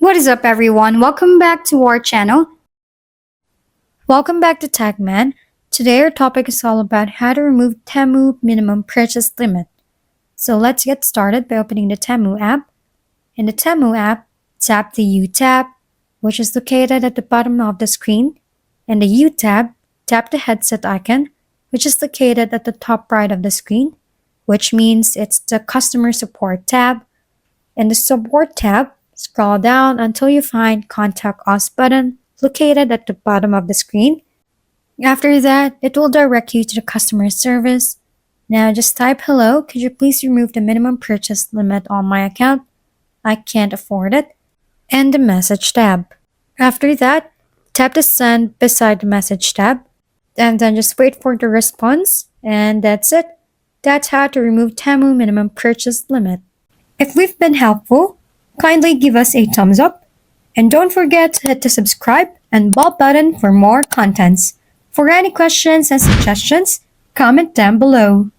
What is up, everyone? Welcome back to our channel. Welcome back to Tagman. Today our topic is all about how to remove TEMU minimum purchase limit. So let's get started by opening the TEMU app. In the TEMU app, tap the U tab, which is located at the bottom of the screen. In the U tab, tap the headset icon, which is located at the top right of the screen, which means it's the customer support tab. In the support tab, scroll down until you find Contact Us button located at the bottom of the screen. After that, it will direct you to the customer service. Now just type, "Hello, could you please remove the minimum purchase limit on my account? I can't afford it." And the message tab. After that, tap the send beside the message tab. And then just wait for the response. And that's it. That's how to remove TEMU minimum purchase limit. If we've been helpful, kindly give us a thumbs up. And don't forget to hit the subscribe and bell button for more contents. For any questions and suggestions, comment down below.